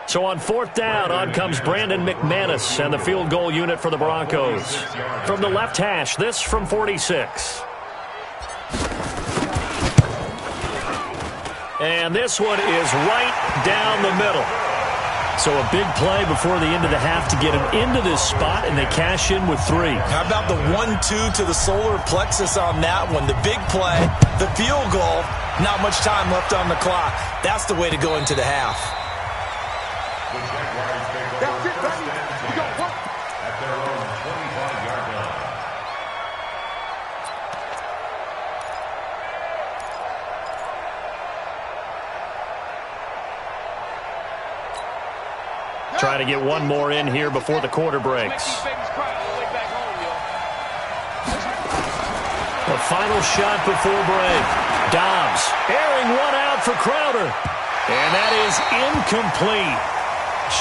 So on 4th down, on comes Brandon McManus and the field goal unit for the Broncos. From the left hash, this from 46. And this one is right down the middle. So a big play before the end of the half to get him into this spot, and they cash in with 3. How about the 1-2 to the solar plexus on that one? The big play, the field goal, not much time left on the clock. That's the way to go into the half. That's it, baby. You got one. At their own 25-yard line. Try to get one more in here before the quarter breaks. The final shot before break. Dobbs airing one out for Crowder. And that is incomplete.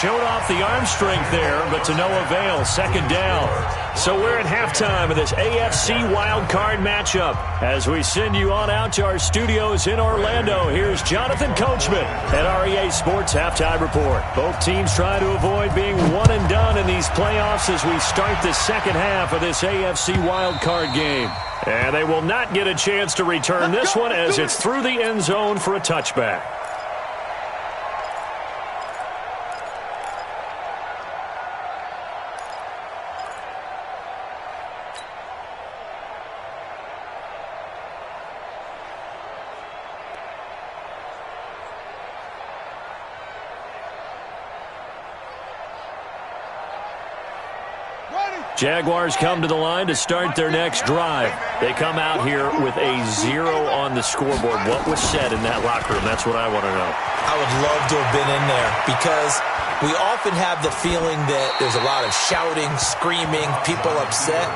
Showed off the arm strength there, but to no avail. 2nd down. So we're at halftime of this AFC wildcard matchup. As we send you on out to our studios in Orlando, here's Jonathan Coachman at REA Sports Halftime Report. Both teams try to avoid being one and done in these playoffs as we start the second half of this AFC wildcard game. And they will not get a chance to return this one as it's through the end zone for a touchback. Jaguars come to the line to start their next drive. They come out here with a 0 on the scoreboard. What was said in that locker room? That's what I want to know. I would love to have been in there because we often have the feeling that there's a lot of shouting, screaming, people upset.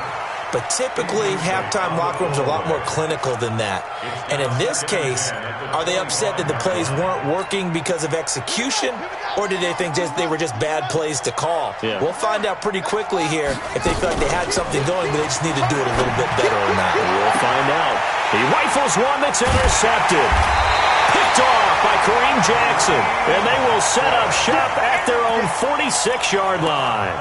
But typically, halftime locker rooms are a lot more clinical than that. And in this case, are they upset that the plays weren't working because of execution, or did they think they were just bad plays to call? Yeah. We'll find out pretty quickly here if they feel like they had something going, but they just need to do it a little bit better or not. We'll find out. He rifles one that's intercepted. Picked off by Kareem Jackson. And they will set up shop at their own 46-yard line.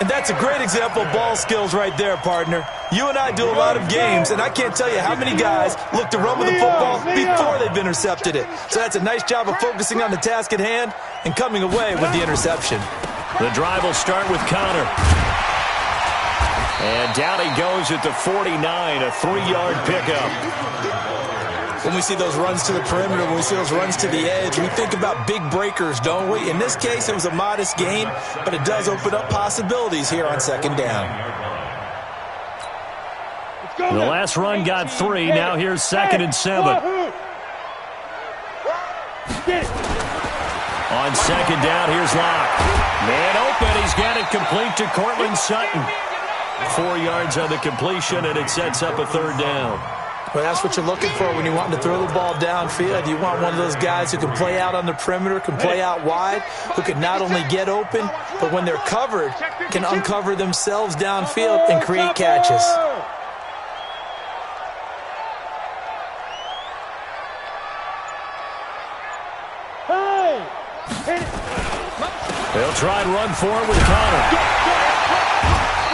And that's a great example of ball skills right there, partner. You and I do a lot of games, and I can't tell you how many guys look to run with the football before they've intercepted it. So that's a nice job of focusing on the task at hand and coming away with the interception. The drive will start with Connor. And down he goes at the 49, a 3-yard pickup. When we see those runs to the perimeter, when we see those runs to the edge, we think about big breakers, don't we? In this case, it was a modest gain, but it does open up possibilities here on 2nd down. The last run got 3. Now here's 2nd and 7. On 2nd down, here's Locke. Man open. He's got it complete to Cortland Sutton. 4 yards on the completion, and it sets up a 3rd down. Well, that's what you're looking for when you want to throw the ball downfield. You want one of those guys who can play out on the perimeter, can play out wide, who can not only get open, but when they're covered, can uncover themselves downfield and create catches. They'll try and run for it with Connor.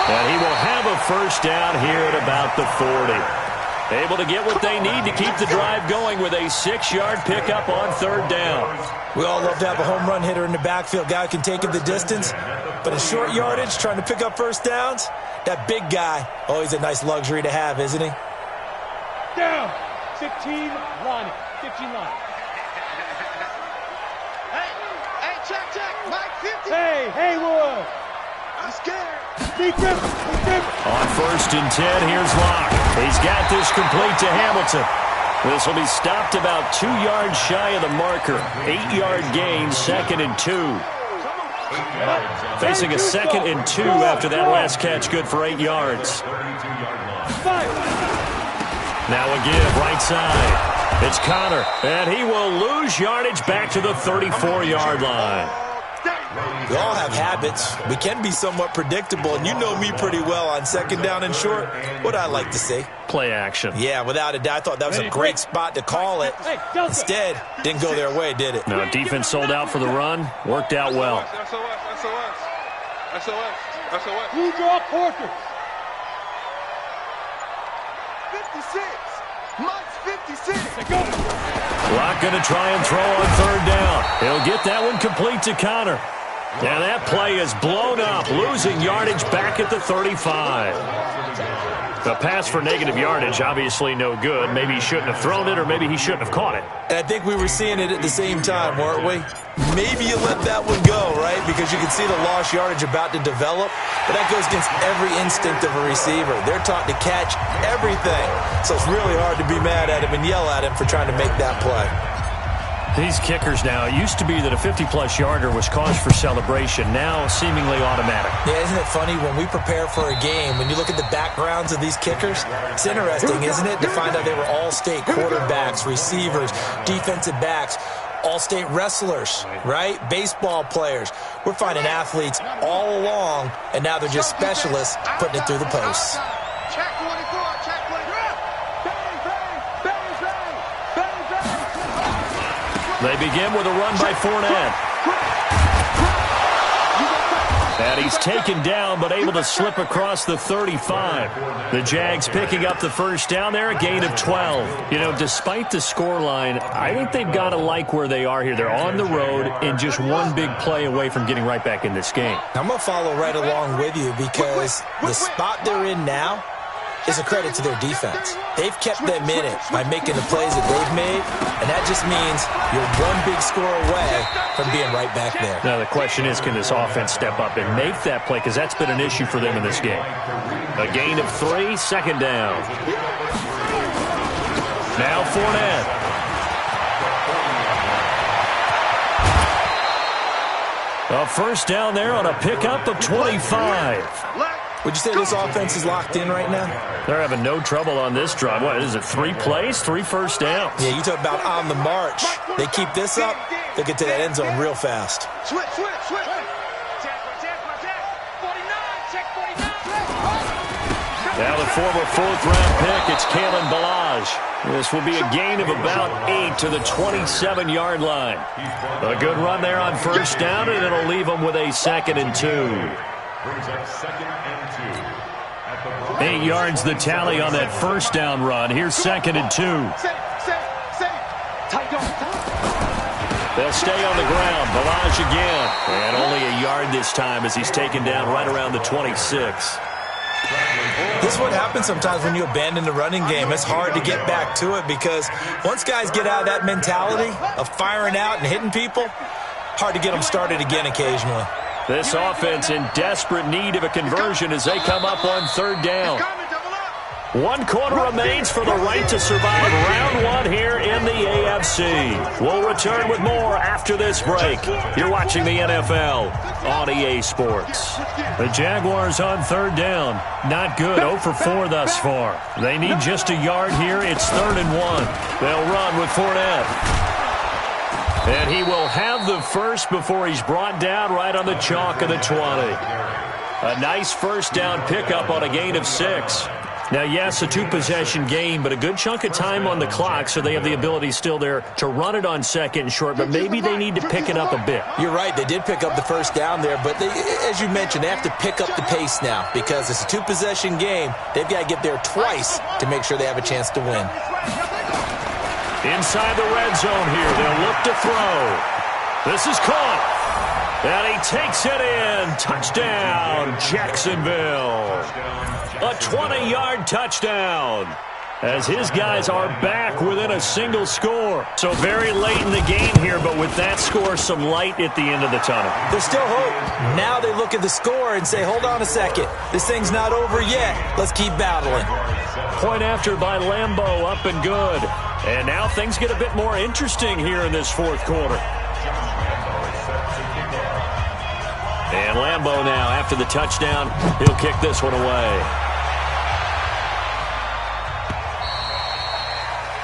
And he will have a 1st down here at about the 40. Able to get what they need to keep the drive going with a 6-yard pickup on 3rd down. We all love to have a home run hitter in the backfield. Guy who can take it the distance. But in short yardage, trying to pick up 1st downs, that big guy, oh, he's a nice luxury to have, isn't he? Down. 15 line. 15 line. Hey, check. Mike 50. Hey, Haywood. I'm scared. On 1st and 10, here's Locke. He's got this complete to Hamilton. This will be stopped about 2 yards shy of the marker. 8-yard gain, 2nd and 2. Facing a 2nd and 2 after that last catch, good for 8 yards. Now a give, right side. It's Connor, and he will lose yardage back to the 34-yard line. We all have habits. We can be somewhat predictable, and you know me pretty well on second down and short. What I like to see. Play action. Yeah, without a doubt. I thought that was a great spot to call it. Instead, didn't go their way, did it? No, defense sold out for the run. Worked out well. SOS. Blue draw quarters. 56. Mike's 56. Go. Locke going to try and throw on third down. He'll get that one complete to Connor. And that play is blown up, losing yardage back at the 35. The pass for negative yardage, obviously no good. Maybe he shouldn't have thrown it, or maybe he shouldn't have caught it. And I think we were seeing it at the same time, weren't we? Maybe you let that one go, right? Because you can see the lost yardage about to develop. But that goes against every instinct of a receiver. They're taught to catch everything. So it's really hard to be mad at him and yell at him for trying to make that play. These kickers now, it used to be that a 50-plus yarder was cause for celebration. Now seemingly automatic. Yeah, isn't it funny when we prepare for a game, when you look at the backgrounds of these kickers, it's interesting, isn't it, to find out they were all-state quarterbacks, receivers, defensive backs, all-state wrestlers, right? Baseball players. We're finding athletes all along, and now they're just specialists putting it through the posts. Check 24. Check 24. They begin with a run by Fournette. And he's taken down, but able to slip across the 35. The Jags picking up the first down there, a gain of 12. You know, despite the scoreline, I think they've got to like where they are here. They're on the road and just one big play away from getting right back in this game. I'm going to follow right along with you because the spot they're in now is a credit to their defense. They've kept them in it by making the plays that they've made, and that just means you're one big score away from being right back there. Now, the question is, can this offense step up and make that play? Because that's been an issue for them in this game. A gain of 3, second down. Now Fournette. A first down there on a pickup of 25. Would you say this offense is locked in right now? They're having no trouble on this drive. What is it, 3 plays, 3 first downs? Yeah, you talk about on the march. They keep this up, they'll get to that end zone real fast. Switch. Check 49. Now the former 4th-round pick, it's Kalen Ballage. This will be a gain of about 8 to the 27-yard line. A good run there on first down, and it'll leave them with a 2nd and 2. Brings up 2nd and 2. 8 yards the tally on that first down run. Here's 2nd and 2. They'll stay on the ground. Ballage again. And only a yard this time as he's taken down right around the 26. This is what happens sometimes when you abandon the running game. It's hard to get back to it because once guys get out of that mentality of firing out and hitting people, hard to get them started again occasionally. This offense in desperate need of a conversion as they come up on 3rd down. 1 quarter remains for the right to survive round 1 here in the AFC. We'll return with more after this break. You're watching the NFL on EA Sports. The Jaguars on 3rd down. Not good. 0 for 4 thus far. They need just a yard here. It's 3rd and 1. They'll run with Fournette. And he will have the first before he's brought down right on the chalk of the 20. A nice first down pickup on a gain of 6. Now, yes, a 2-possession game, but a good chunk of time on the clock, so they have the ability still there to run it on 2nd and short, but maybe they need to pick it up a bit. You're right. They did pick up the first down there, but they, as you mentioned, they have to pick up the pace now because it's a 2-possession game. They've got to get there twice to make sure they have a chance to win. Inside the red zone here, they'll look to throw. This is caught. And he takes it in. Touchdown, Jacksonville. A 20-yard touchdown. As his guys are back within a single score. So very late in the game here, but with that score, some light at the end of the tunnel. There's still hope. Now they look at the score and say, hold on a second. This thing's not over yet. Let's keep battling. Point after by Lambeau, up and good. And now things get a bit more interesting here in this 4th quarter. And Lambeau now, after the touchdown, he'll kick this one away.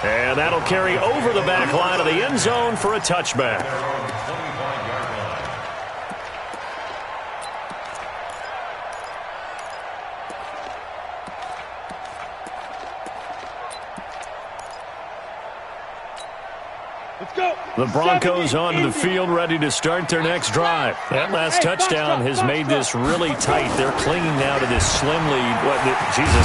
And that'll carry over the back line of the end zone for a touchback. The Broncos onto the field, ready to start their next drive. That last touchdown has made this really tight. They're clinging now to this slim lead.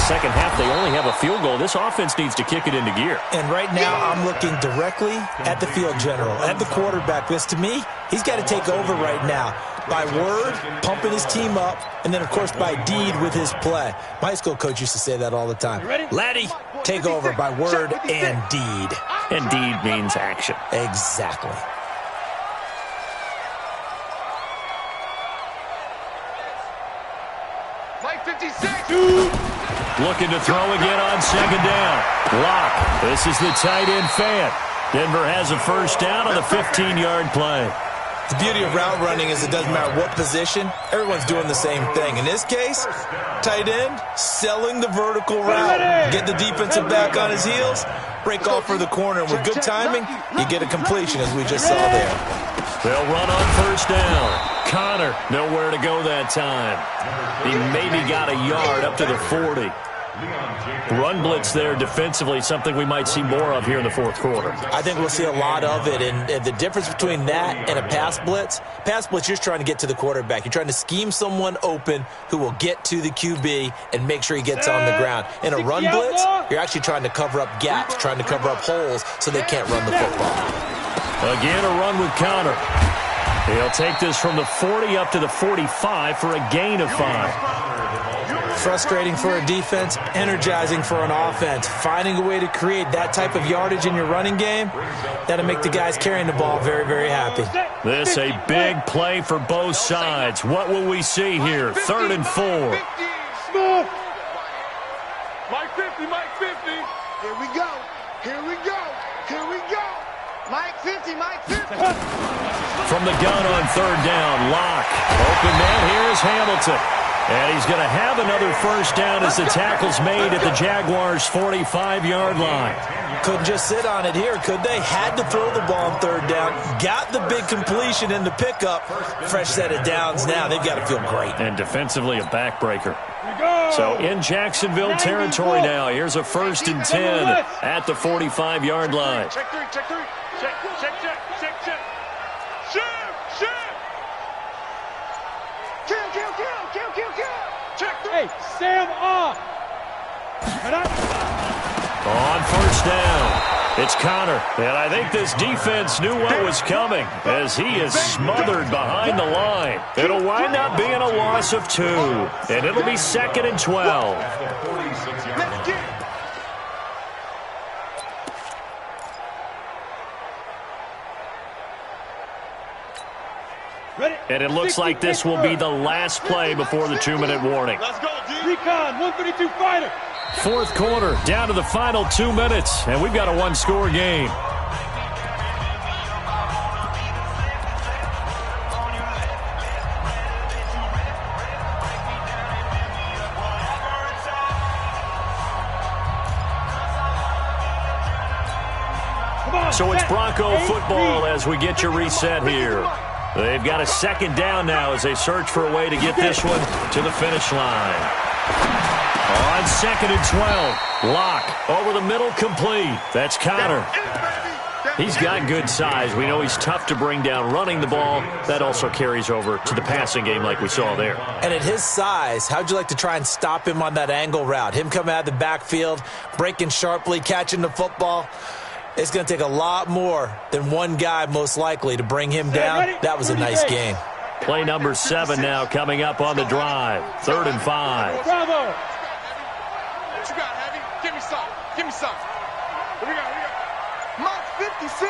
Second half, they only have a field goal. This offense needs to kick it into gear. And right now, I'm looking directly at the field general, at the quarterback. Because to me, he's got to take over right now. By word, pumping his team up, and then, of course, by deed with his play. My high school coach used to say that all the time. Laddie, take over by word and deed. And deed means action. Exactly. Mike 56. Looking to throw again on second down. Lock. This is the tight end fan. Denver has a first down on the 15-yard play. The beauty of route running is it doesn't matter what position, everyone's doing the same thing. In this case, tight end, selling the vertical route. Get the defensive back on his heels, break off for the corner, and with good timing, you get a completion, as we just saw there. They'll run on first down. Connor, nowhere to go that time. He maybe got a yard up to the 40. Run blitz there defensively, something we might see more of here in the fourth quarter. I think we'll see a lot of it, and the difference between that and a pass blitz, you're just trying to get to the quarterback. You're trying to scheme someone open who will get to the QB and make sure he gets on the ground. In a run blitz, you're actually trying to cover up gaps, trying to cover up holes so they can't run the football. Again, a run with Connor. He'll take this from the 40 up to the 45 for a gain of 5. Frustrating for a defense, energizing for an offense. Finding a way to create that type of yardage in your running game, that'll make the guys carrying the ball very, very happy. This a big play for both sides. What will we see here? 3rd and 4. Smooth. Mike 50, Mike 50. Here we go. Here we go. Here we go. Mike 50, Mike 50. From the gun on 3rd down, Lock. Open man here is Hamilton. And he's going to have another first down as the tackle's made at the Jaguars' 45-yard line. Couldn't just sit on it here, could they? Had to throw the ball on 3rd down. Got the big completion in the pickup. Fresh set of downs now. They've got to feel great. And defensively, a backbreaker. So in Jacksonville territory now. Here's a 1st and 10 at the 45-yard line. Check 3, check 3. Check. Shoot. Kill. Check 3. Hey, Sam off. On first down, it's Connor. And I think this defense knew what was coming as he is smothered behind the line. It'll wind up being a loss of 2. And it'll be 2nd and 12. Let's get it. And it looks like this will be the last play before the 2-minute warning. Let's go, D. Recon, 132 fighter. 4th quarter, down to the final 2 minutes, and we've got a 1-score game. So it's Bronco football as we get your reset here. They've got a 2nd down now as they search for a way to get this one to the finish line. On 2nd and 12, Lock over the middle, complete. That's Connor. He's got good size. We know he's tough to bring down running the ball. That also carries over to the passing game like we saw there. And at his size, how'd you like to try and stop him on that angle route? Him coming out of the backfield, breaking sharply, catching the football. It's going to take a lot more than one guy, most likely, to bring him down. That was a nice game. Play number 7 now coming up on the drive. 3rd and 5. Bravo. What you got, Heavy? Give me some. What we got? Mike 56.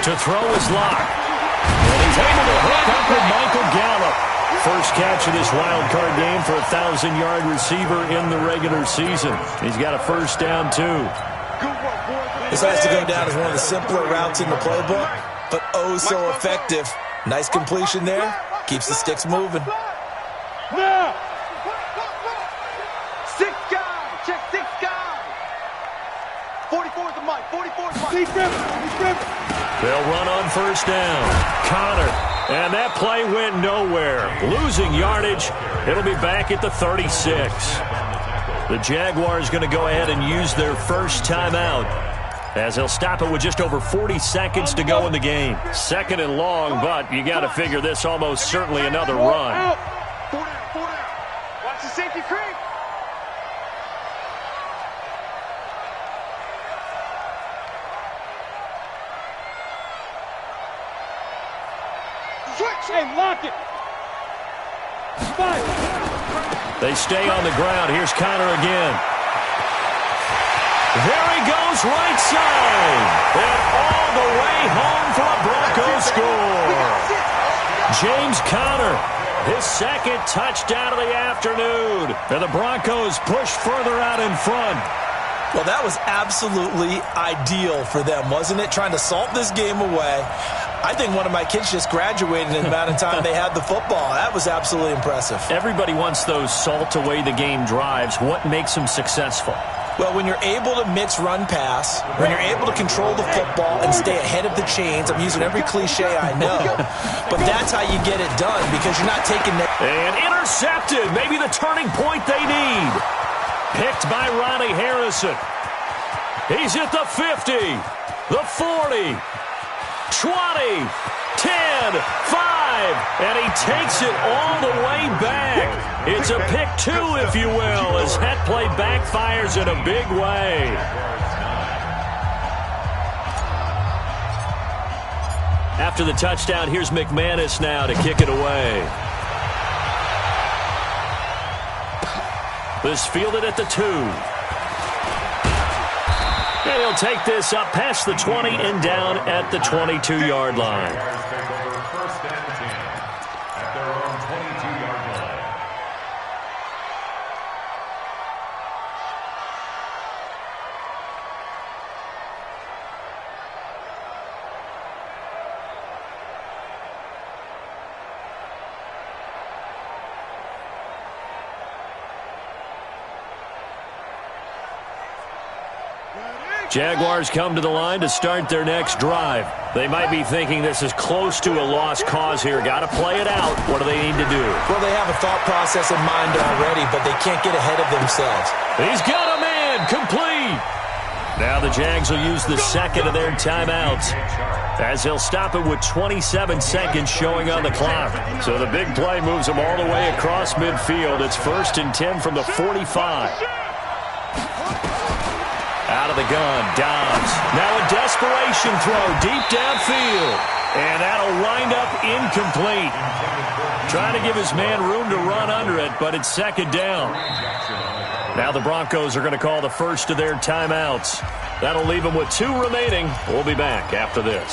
To throw is Lock. And he's able to hook up with Michael Gallup. First catch of this wild card game for a 1,000-yard receiver in the regular season. He's got a first down, too. This has to go down as one of the simpler routes in the playbook, but oh so effective. Nice completion there. Keeps the sticks moving. Now. 6 guy. Check 6 guy. 44 is the mic. 44 is the mic. He's driven. They'll run on first down. Connor. And that play went nowhere. Losing yardage. It'll be back at the 36. The Jaguars going to go ahead and use their first timeout. as he'll stop it with just over 40 seconds to go in the game. Second and long, but you got to figure this almost certainly another run. 4 down, 4 down. Watch the safety creep. Hey, lock it. Fight. They stay on the ground. Here's Connor again. There he goes, right side. And all the way home for a Broncos score. James Conner, his second touchdown of the afternoon. And the Broncos push further out in front. Well, that was absolutely ideal for them, wasn't it? Trying to salt this game away. I think one of my kids just graduated in the amount of time they had the football. That was absolutely impressive. Everybody wants those salt away the game drives. What makes them successful? Well, when you're able to mix run-pass, when you're able to control the football and stay ahead of the chains, I'm using every cliche I know, but that's how you get it done because you're not taking the... And intercepted, maybe the turning point they need. Picked by Ronnie Harrison. He's at the 50, the 40, 20, 10, 5, and he takes it all the way back. It's a pick two, if you will, as that play backfires in a big way. After the touchdown, here's McManus now to kick it away. This fielded at the 2. And he'll take this up past the 20 and down at the 22-yard line. First and 10 at their own 22-yard line. Jaguars come to the line to start their next drive. They might be thinking this is close to a lost cause here. Got to play it out. What do they need to do? Well, they have a thought process in mind already, but they can't get ahead of themselves. He's got a man. Complete. Now the Jags will use the second of their timeouts, as he'll stop it with 27 seconds showing on the clock. So the big play moves them all the way across midfield. It's 1st and 10 from the 45. Out of the gun, Dobbs. Now a desperation throw deep downfield. And that'll wind up incomplete. Trying to give his man room to run under it, but it's second down. Now the Broncos are going to call the first of their timeouts. That'll leave them with 2 remaining. We'll be back after this.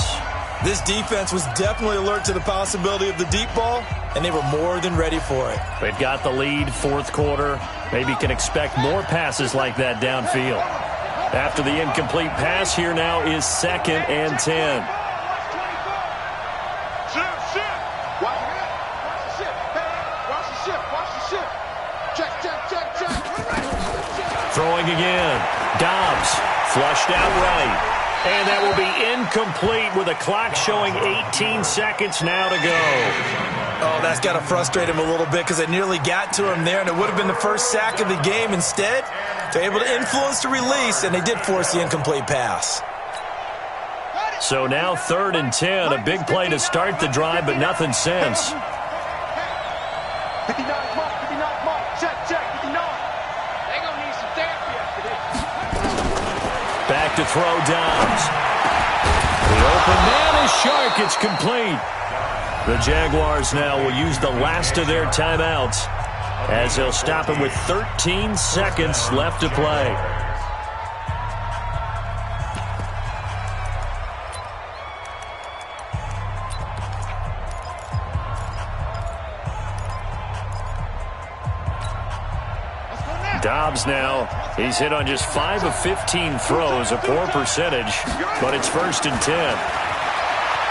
This defense was definitely alert to the possibility of the deep ball, and they were more than ready for it. They've got the lead, fourth quarter. Maybe can expect more passes like that downfield. After the incomplete pass, here now is 2nd and 10. Throwing again. Dobbs flushed out right. And that will be incomplete with a clock showing 18 seconds now to go. Oh, that's got to frustrate him a little bit because it nearly got to him there, and it would have been the first sack of the game. Instead, they're able to influence the release, and they did force the incomplete pass. So now 3rd and 10, a big play to start the drive, but nothing since. 59 mark, 59 mark, check, 59. They gonna need some therapy after this. Back to throw Dobbs. The open man is Shark. It's complete. The Jaguars now will use the last of their timeouts, as they'll stop it with 13 seconds left to play. Dobbs now, he's hit on just 5 of 15 throws, a poor percentage, but it's 1st and 10.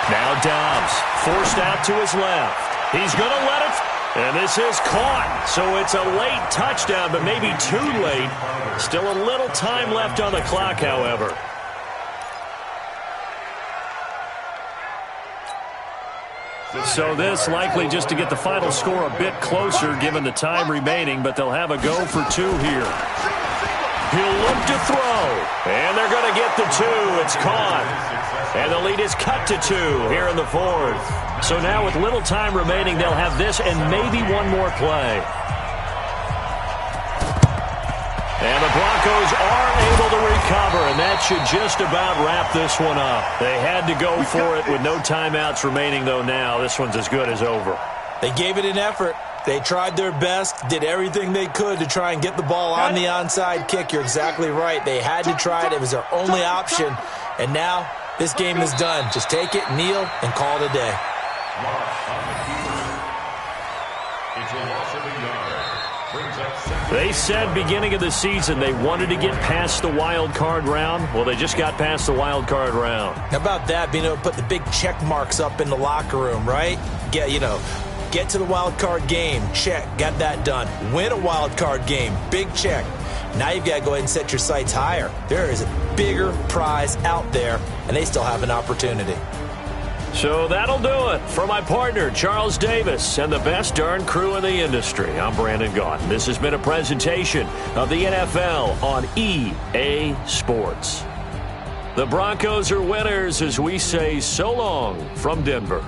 Now Dobbs, forced out to his left. He's going to let it, and this is caught. So it's a late touchdown, but maybe too late. Still a little time left on the clock, however. So this likely just to get the final score a bit closer given the time remaining, but they'll have a go for 2 here. He'll look to throw. And they're going to get the 2. It's caught. And the lead is cut to 2 here in the 4th. So now with little time remaining, they'll have this and maybe one more play. And the Broncos are able to recover, and that should just about wrap this one up. They had to go for it with no timeouts remaining, though, now. This one's as good as over. They gave it an effort. They tried their best, did everything they could to try and get the ball on the onside kick. You're exactly right. They had to try it. It was their only option. And now this game is done. Just take it, kneel, and call it a day. They said beginning of the season they wanted to get past the wild card round. Well, they just got past the wild card round. How about that, being able to put the big check marks up in the locker room, right? Get to the wild card game, check, got that done. Win a wild card game, big check. Now you've got to go ahead and set your sights higher. There is a bigger prize out there, and they still have an opportunity. So that'll do it. For my partner, Charles Davis, and the best darn crew in the industry, I'm Brandon Gaughan. This has been a presentation of the NFL on EA Sports. The Broncos are winners as we say so long from Denver.